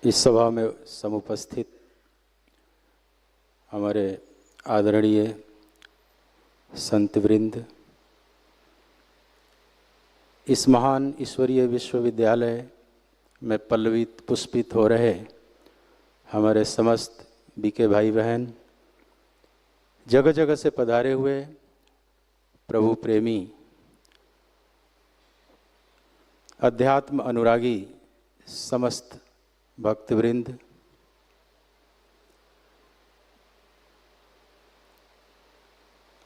इस सभा में समुपस्थित हमारे आदरणीय संतवृंद, इस महान ईश्वरीय विश्वविद्यालय में पल्लवित पुष्पित हो रहे हमारे समस्त बीके भाई बहन, जगह जगह से पधारे हुए प्रभु प्रेमी, अध्यात्म अनुरागी समस्त भक्तवृंद,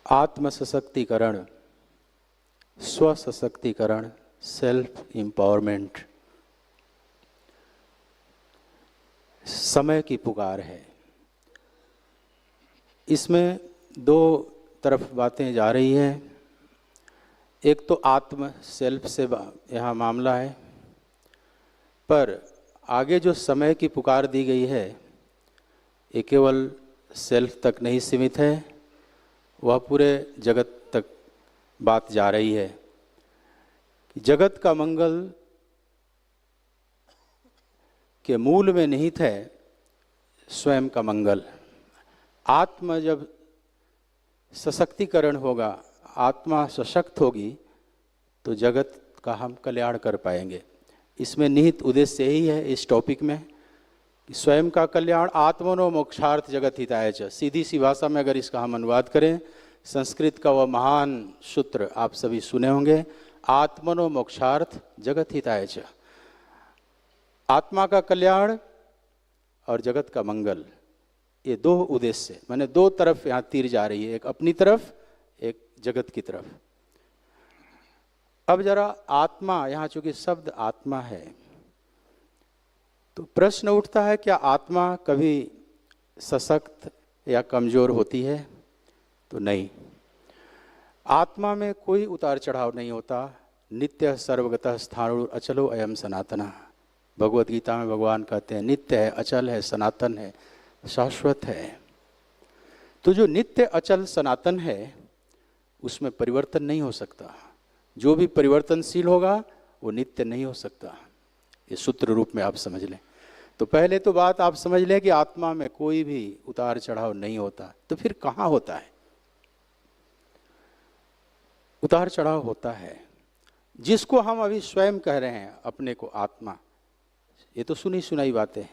आत्म सशक्तिकरण, स्व सशक्तिकरण, सेल्फ एम्पावरमेंट समय की पुकार है। इसमें दो तरफ बातें जा रही हैं। एक तो आत्म सेल्फ से यहाँ मामला है, पर आगे जो समय की पुकार दी गई है ये केवल सेल्फ तक नहीं सीमित है, वह पूरे जगत तक बात जा रही है कि जगत का मंगल के मूल में निहित है स्वयं का मंगल। आत्मा जब सशक्तिकरण होगा, आत्मा सशक्त होगी तो जगत का हम कल्याण कर पाएंगे। इसमें निहित उद्देश्य यही है इस टॉपिक में कि स्वयं का कल्याण, आत्मनो मोक्षार्थ जगत हिताय च। सीधी सी भाषा में अगर इसका हम अनुवाद करें, संस्कृत का वह महान सूत्र आप सभी सुने होंगे, आत्मनो मोक्षार्थ जगत हिताय च। आत्मा का कल्याण और जगत का मंगल, ये दो उद्देश्य, माने दो तरफ यहाँ तीर जा रही है, एक अपनी तरफ, एक जगत की तरफ। अब जरा आत्मा, यहाँ चूंकि शब्द आत्मा है तो प्रश्न उठता है, क्या आत्मा कभी सशक्त या कमजोर होती है? तो नहीं, आत्मा में कोई उतार चढ़ाव नहीं होता। नित्य सर्वगतः स्थाणु अचलो अयम सनातना। भगवत गीता में भगवान कहते हैं नित्य है, अचल है, सनातन है, शाश्वत है। तो जो नित्य अचल सनातन है उसमें परिवर्तन नहीं हो सकता। जो भी परिवर्तनशील होगा वो नित्य नहीं हो सकता। ये सूत्र रूप में आप समझ लें। तो पहले तो बात आप समझ लें कि आत्मा में कोई भी उतार चढ़ाव नहीं होता। तो फिर कहाँ होता है उतार चढ़ाव? होता है जिसको हम अभी स्वयं कह रहे हैं अपने को आत्मा। ये तो सुनी सुनाई बातें हैं,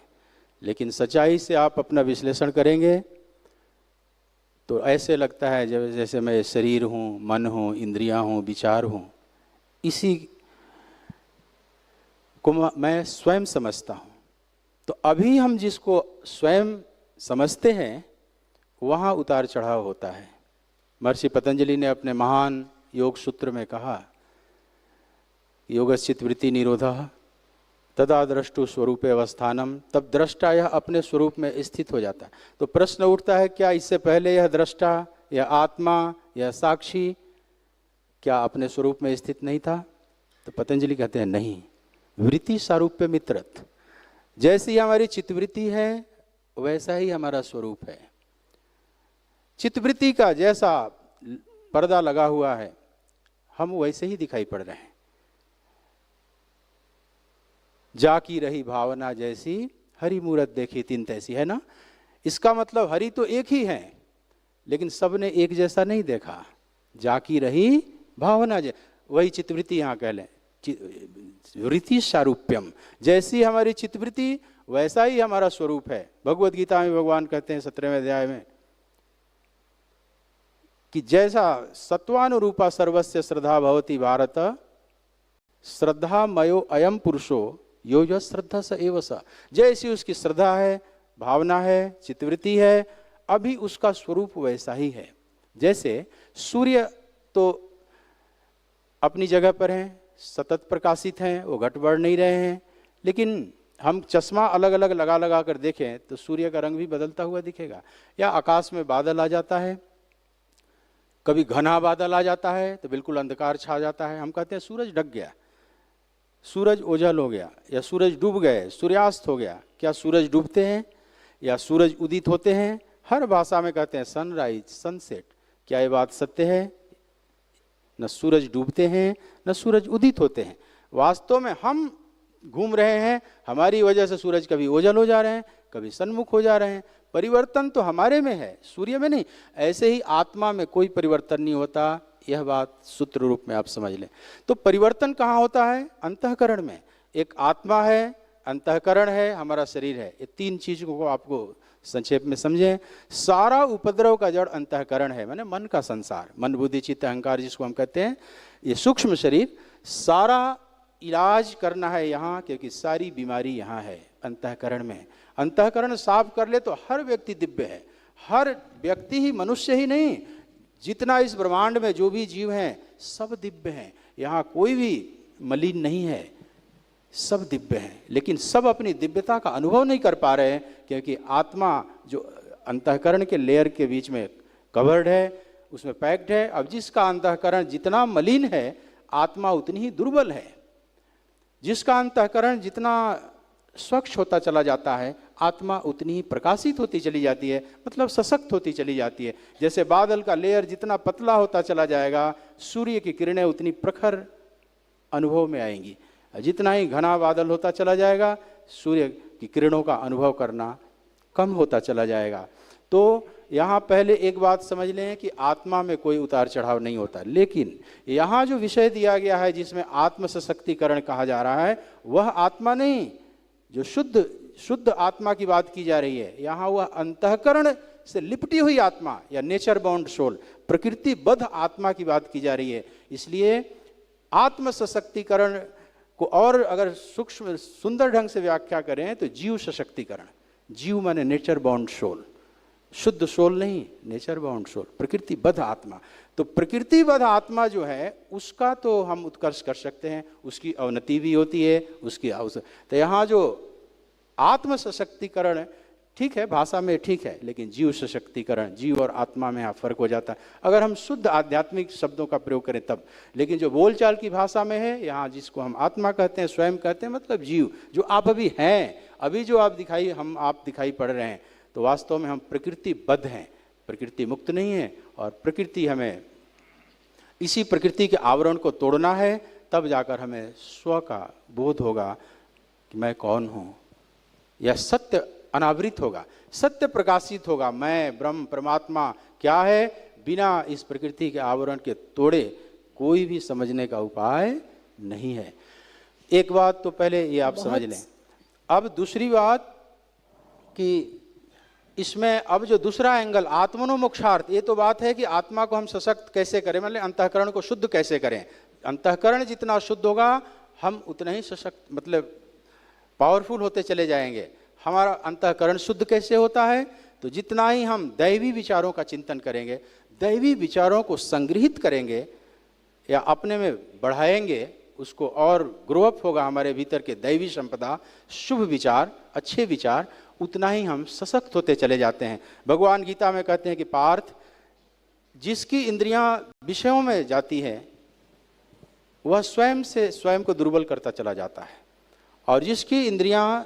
लेकिन सच्चाई से आप अपना विश्लेषण करेंगे तो ऐसे लगता है जैसे मैं शरीर हूँ, मन हूँ, इंद्रियां हूँ, विचार हूँ, इसी को मैं स्वयं समझता हूँ। तो अभी हम जिसको स्वयं समझते हैं वहाँ उतार चढ़ाव होता है। महर्षि पतंजलि ने अपने महान योग सूत्र में कहा, योगश्चित्तवृत्ति निरोधः तदा द्रष्टु स्वरूपे अवस्थानम। तब दृष्टा यह अपने स्वरूप में स्थित हो जाता है। तो प्रश्न उठता है, क्या इससे पहले यह दृष्टा, यह आत्मा, यह साक्षी क्या अपने स्वरूप में स्थित नहीं था? तो पतंजलि कहते हैं नहीं, वृत्ति सारूप्य मित्रत। जैसी हमारी चित्तवृत्ति है वैसा ही हमारा स्वरूप है। चित्तवृत्ति का जैसा पर्दा लगा हुआ है हम वैसे ही दिखाई पड़ रहे हैं। जाकी रही भावना जैसी, हरि मूरत देखी तिन तैसी, है ना। इसका मतलब हरि तो एक ही है, लेकिन सबने एक जैसा नहीं देखा। जाकी रही भावना वही चित्तवृत्ति यहाँ कह लें, वृत्ति सारूप्यम। जैसी हमारी चित्तवृत्ति वैसा ही हमारा स्वरूप है। भगवत गीता में भगवान कहते हैं 17वें अध्याय में कि जैसा सत्वानुरूपा सर्वस्य श्रद्धा भवति भारत, श्रद्धा मयो अयम पुरुषो यो जो श्रद्धा स एव स। जैसी उसकी श्रद्धा है, भावना है, चित्तवृत्ति है, अभी उसका स्वरूप वैसा ही है। जैसे सूर्य तो अपनी जगह पर हैं, सतत प्रकाशित हैं, वो घट बढ़ नहीं रहे हैं, लेकिन हम चश्मा अलग अलग लगा कर देखें तो सूर्य का रंग भी बदलता हुआ दिखेगा। या आकाश में बादल आ जाता है, कभी घना बादल आ जाता है तो बिल्कुल अंधकार छा जाता है, हम कहते हैं सूरज ढक गया, सूरज ओझल हो गया, या सूरज डूब गए, सूर्यास्त हो गया। क्या सूरज डूबते हैं या सूरज उदित होते हैं? हर भाषा में कहते हैं सनराइज, सनसेट। क्या ये बात सत्य है? न सूरज डूबते हैं न सूरज उदित होते हैं। वास्तव में हम घूम रहे हैं, हमारी वजह से सूरज कभी ओझल हो जा रहे हैं, कभी सन्मुख हो जा रहे हैं। परिवर्तन तो हमारे में है, सूर्य में नहीं। ऐसे ही आत्मा में कोई परिवर्तन नहीं होता, यह बात सूत्र रूप में आप समझ लें। तो परिवर्तन कहाँ होता है? अंतःकरण में। एक आत्मा है, अंतःकरण है, हमारा शरीर है। ये तीन चीजों को आपको संक्षेप में समझें। सारा उपद्रव का जड़ अंतःकरण है, माने मन का संसार, मन बुद्धि चित्त अहंकार जिसको हम कहते हैं, ये सूक्ष्म शरीर। सारा इलाज करना है यहाँ, क्योंकि सारी बीमारी यहाँ है अंतःकरण में। अंतःकरण साफ कर ले तो हर व्यक्ति दिव्य है। हर व्यक्ति ही मनुष्य ही नहीं, जितना इस ब्रह्मांड में जो भी जीव हैं सब दिव्य हैं। यहाँ कोई भी मलिन नहीं है, सब दिव्य हैं। लेकिन सब अपनी दिव्यता का अनुभव नहीं कर पा रहे हैं, क्योंकि आत्मा जो अंतःकरण के लेयर के बीच में कवर्ड है, उसमें पैक्ड है। अब जिसका अंतःकरण जितना मलिन है, आत्मा उतनी ही दुर्बल है। जिसका अंतःकरण जितना स्वच्छ होता चला जाता है, आत्मा उतनी ही प्रकाशित होती चली जाती है, मतलब सशक्त होती चली जाती है। जैसे बादल का लेयर जितना पतला होता चला जाएगा, सूर्य की किरणें उतनी प्रखर अनुभव में आएंगी। जितना ही घना बादल होता चला जाएगा, सूर्य की किरणों का अनुभव करना कम होता चला जाएगा। तो यहाँ पहले एक बात समझ लें कि आत्मा में कोई उतार चढ़ाव नहीं होता। लेकिन यहाँ जो विषय दिया गया है, जिसमें आत्म सशक्तिकरण कहा जा रहा है, वह आत्मा नहीं, जो शुद्ध आत्मा की बात की जा रही है। यहाँ वह अंतःकरण से लिपटी हुई आत्मा या नेचर बाउंड सोल, प्रकृतिबद्ध आत्मा की बात की जा रही है। इसलिए आत्म सशक्तिकरण को और अगर सूक्ष्म सुंदर ढंग से व्याख्या करें तो जीव सशक्तिकरण। जीव माने नेचर बाउंड सोल, शुद्ध सोल नहीं, नेचर बाउंड सोल, प्रकृतिबद्ध आत्मा। तो प्रकृतिबद्ध आत्मा जो है उसका तो हम उत्कर्ष कर सकते हैं, उसकी अवनति भी होती है, उसकी अवसर। तो यहाँ जो आत्म सशक्तिकरण ठीक है, भाषा में ठीक है, लेकिन जीव सशक्तिकरण, जीव और आत्मा में यहाँ फर्क हो जाता है अगर हम शुद्ध आध्यात्मिक शब्दों का प्रयोग करें तब। लेकिन जो बोलचाल की भाषा में है, यहाँ जिसको हम आत्मा कहते हैं, स्वयं कहते हैं, मतलब जीव, जो आप अभी हैं, अभी जो आप दिखाई पड़ रहे हैं, तो वास्तव में हम प्रकृतिबद्ध हैं, प्रकृति मुक्त नहीं है। और प्रकृति, हमें इसी प्रकृति के आवरण को तोड़ना है, तब जाकर हमें स्व का बोध होगा कि मैं कौन हूँ। यह सत्य अनावृत होगा, सत्य प्रकाशित होगा। मैं ब्रह्म परमात्मा क्या है, बिना इस प्रकृति के आवरण के तोड़े कोई भी समझने का उपाय नहीं है। एक बात तो पहले ये आप समझ लें। अब दूसरी बात कि इसमें अब जो दूसरा एंगल आत्मनो मोक्षार्थ, ये तो बात है कि आत्मा को हम सशक्त कैसे करें, मतलब अंतःकरण को शुद्ध कैसे करें। अंतःकरण जितना शुद्ध होगा, हम उतना ही सशक्त, मतलब पावरफुल होते चले जाएंगे। हमारा अंतःकरण शुद्ध कैसे होता है? तो जितना ही हम दैवी विचारों का चिंतन करेंगे, दैवी विचारों को संग्रहित करेंगे या अपने में बढ़ाएंगे, उसको और ग्रो अप होगा हमारे भीतर के दैवी संपदा, शुभ विचार, अच्छे विचार, उतना ही हम सशक्त होते चले जाते हैं। भगवान गीता में कहते हैं कि पार्थ, जिसकी इंद्रियां विषयों में जाती है वह स्वयं से स्वयं को दुर्बल करता चला जाता है, और जिसकी इंद्रियां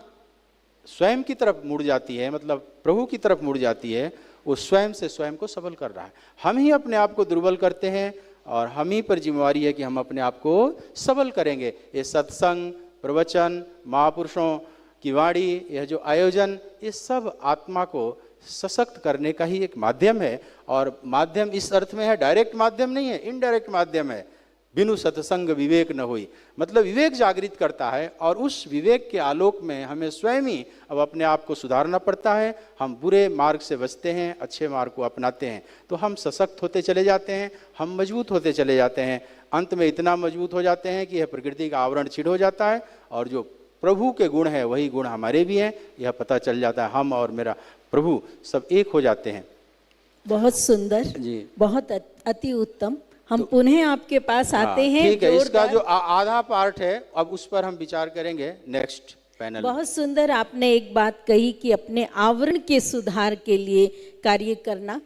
स्वयं की तरफ मुड़ जाती है, मतलब प्रभु की तरफ मुड़ जाती है, वो स्वयं से स्वयं को सबल कर रहा है। हम ही अपने आप को दुर्बल करते हैं और हम ही पर जिम्मेवारी है कि हम अपने आप को सबल करेंगे। ये सत्संग, प्रवचन, महापुरुषों की वाणी, यह जो आयोजन, ये सब आत्मा को सशक्त करने का ही एक माध्यम है। और माध्यम इस अर्थ में है, डायरेक्ट माध्यम नहीं है, इनडायरेक्ट माध्यम है। बिनु सत्संग विवेक न होई, मतलब विवेक जागृत करता है, और उस विवेक के आलोक में हमें स्वयं ही अब अपने आप को सुधारना पड़ता है। हम बुरे मार्ग से बचते हैं, अच्छे मार्ग को अपनाते हैं, तो हम सशक्त होते चले जाते हैं, हम मजबूत होते चले जाते हैं। अंत में इतना मजबूत हो जाते हैं कि यह प्रकृति का आवरण छिड़ हो जाता है, और जो प्रभु के गुण है वही गुण हमारे भी हैं, यह पता चल जाता है। हम और मेरा प्रभु सब एक हो जाते हैं। बहुत सुंदर जी, बहुत अति उत्तम। हम पुनः आपके पास आते हैं। ठीक है, इसका जो आधा पार्ट है अब उस पर हम विचार करेंगे नेक्स्ट पैनल। बहुत सुंदर आपने एक बात कही कि अपने आवरण के सुधार के लिए कार्य करना।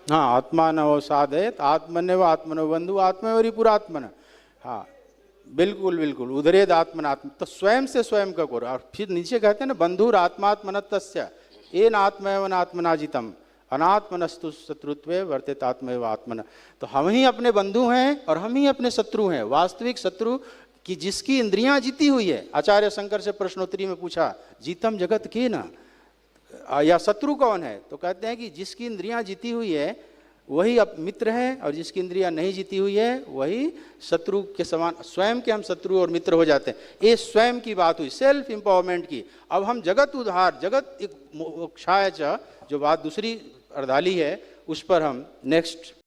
हाँ, आत्मानव साधयत आत्मन्यव आत्मनो बंधु आत्मवरी पुरात्मन। हाँ बिल्कुल बिल्कुल, उदरेद आत्मनात्म, तो स्वयं से स्वयं का करो। और फिर नीचे कहते हैं ना, बंधुर आत्मात्मनतस्य येन आत्मैवन आत्मनाजितम अनात्मनस्तु शत्रुत्वे वर्तेत आत्मैव आत्मन। तो हम ही अपने बंधु हैं और हम ही अपने शत्रु हैं। वास्तविक शत्रु कि जिसकी इंद्रियां जीती हुई है। आचार्य शंकर से प्रश्नोत्तरी में पूछा, जीतम जगत के ना, या शत्रु कौन है? तो कहते हैं कि जिसकी इंद्रियां जीती हुई है वही अब मित्र है, और जिसकी इंद्रियां नहीं जीती हुई है वही शत्रु के समान। स्वयं के हम शत्रु और मित्र हो जाते हैं। ये स्वयं की बात हुई, सेल्फ एम्पावरमेंट की। अब हम जगत उद्धार, जगत एक मोक्षाय च, जो बात दूसरी अर्धाली है, उस पर हम नेक्स्ट